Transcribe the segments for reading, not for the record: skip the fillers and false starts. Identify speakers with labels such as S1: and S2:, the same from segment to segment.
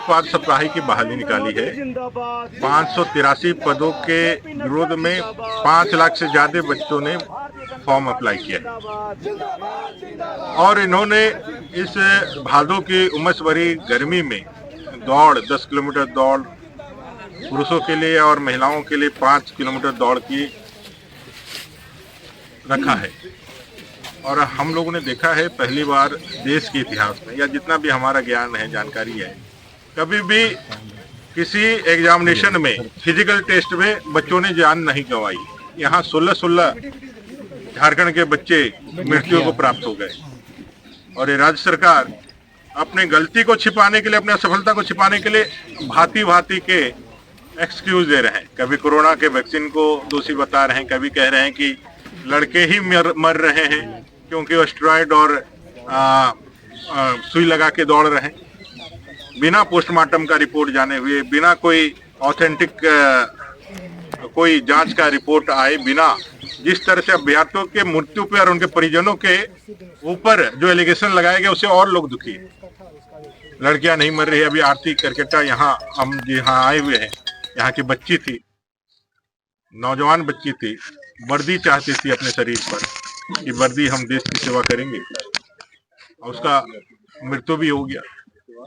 S1: उत्पाद सिपाही की बहाली निकाली है। 583 पदों के विरोध में 5 लाख से ज्यादा बच्चों ने फॉर्म अप्लाई किया और इन्होंने इस भादों की उमस भरी गर्मी में दौड़ 10 किलोमीटर दौड़ पुरुषों के लिए और महिलाओं के लिए 5 किलोमीटर दौड़ की रखा है। और हम लोगों ने देखा है पहली बार देश के इतिहास में, या जितना भी हमारा ज्ञान है, जानकारी है, कभी भी किसी एग्जामिनेशन में फिजिकल टेस्ट में बच्चों ने जान नहीं गंवाई। यहाँ 16 झारखंड के बच्चे मृत्यु को प्राप्त हो गए और ये राज्य सरकार अपने गलती को छिपाने के लिए, अपने असफलता को छिपाने के लिए भांति भांति के एक्सक्यूज दे रहे हैं। कभी कोरोना के वैक्सीन को दोषी बता रहे हैं, कभी कह रहे हैं कि लड़के ही मर रहे हैं क्योंकि वो स्टेरॉइड और सुई लगा के दौड़ रहे हैं, बिना पोस्टमार्टम का रिपोर्ट जाने हुए, बिना कोई ऑथेंटिक कोई जांच का रिपोर्ट आए, बिना जिस तरह से अभ्यर्थियों के मृत्यु पे और उनके परिजनों के ऊपर जो एलिगेशन लगाए गए उससे और लोग दुखी हैं। लड़कियां नहीं मर रही। अभी आरती करकेटा यहाँ हम यहाँ आए हुए हैं, यहाँ की बच्ची थी, नौजवान बच्ची थी, वर्दी चाहती थी अपने शरीर पर कि वर्दी हम देश की सेवा करेंगे, और उसका मृत्यु भी हो गया।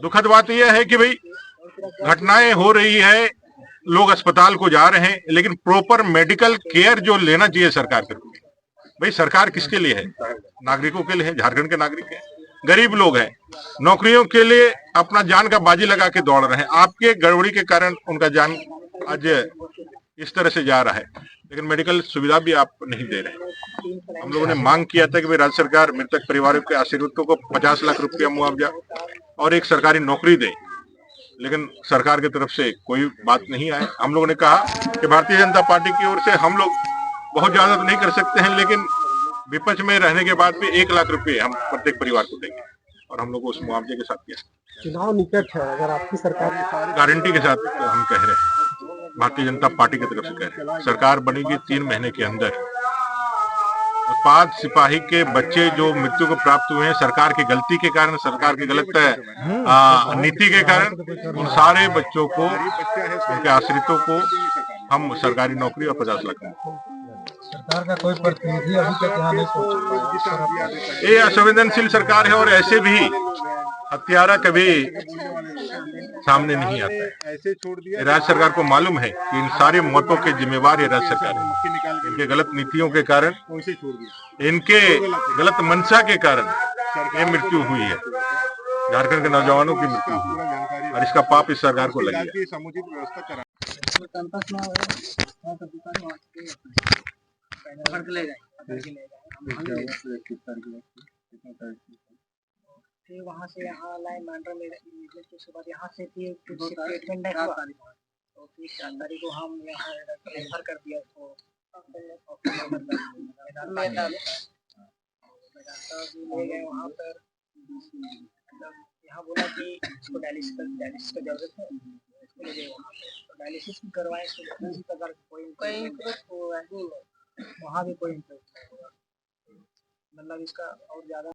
S1: दुखद बात यह है कि भाई घटनाएं हो रही है, लोग अस्पताल को जा रहे हैं, लेकिन प्रॉपर मेडिकल केयर जो लेना चाहिए सरकार को। भाई सरकार किसके लिए है? नागरिकों के लिए है। झारखंड के नागरिक हैं, गरीब लोग हैं, नौकरियों के लिए अपना जान का बाजी लगा के दौड़ रहे हैं। आपके गड़बड़ी के कारण उनका जान आज इस तरह से जा रहा है, लेकिन मेडिकल सुविधा भी आप नहीं दे रहे हैं। हम लोगों ने मांग किया था कि राज्य सरकार मृतक परिवारों के आश्रितों को 50 लाख रुपया मुआवजा और एक सरकारी नौकरी दे, लेकिन सरकार की तरफ से कोई बात नहीं आए। हम लोगों ने कहा कि भारतीय जनता पार्टी की ओर से हम लोग बहुत ज्यादा तो नहीं कर सकते हैं, लेकिन विपक्ष में रहने के बाद भी 1 लाख रुपए हम प्रत्येक परिवार को देंगे, और हम लोग उस मुआवजे के साथ किया।
S2: चुनाव निकट है, अगर आपकी सरकार
S1: गारंटी के साथ हम कह रहे हैं, भारतीय जनता पार्टी की तरफ से कह रहे हैं, सरकार बनेगी 3 महीने के अंदर। उत्पाद सिपाही के बच्चे जो मृत्यु को प्राप्त हुए हैं सरकार की गलती के कारण, सरकार की गलत नीति के कारण, उन सारे बच्चों को, उनके आश्रितों को हम सरकारी नौकरी और 50 लाख देंगे।
S2: सरकार का कोई प्रतिनिधि अभी तक यहाँ नहीं पहुंचा।
S1: ये असंवेदनशील सरकार है और ऐसे भी हत्यारा कभी सामने नहीं आता है। राज्य सरकार को मालूम है कि इन सारी मौतों के जिम्मेवार ये राज्य सरकार है। इनके गलत नीतियों के कारण, इनके गलत मंशा के कारण ये मृत्यु हुई है, झारखंड के नौजवानों की मृत्यु हुई है, और इसका पाप इस सरकार को लगेगा। समुचित व्यवस्था
S3: फिर वहाँ से यहाँ लाए मैंड्रा में, उसके बाद यहाँ से फिर ट्रीटमेंट नहीं हुआ, तो फिर 4 तारीख को हम यहाँ रेफर कर दिया उसको मैदान ले गए वहाँ पर। मतलब यहाँ बोला कि इसको डायलिसिस का जरूरत है, इसको ले गए वहाँ पर डायलिसिस भी करवाए, किसी प्रकार कोई इम्प्रूव हुआ ही नहीं, वहाँ भी कोई इम्प्रूव नहीं हुआ। मतलब इसका और ज़्यादा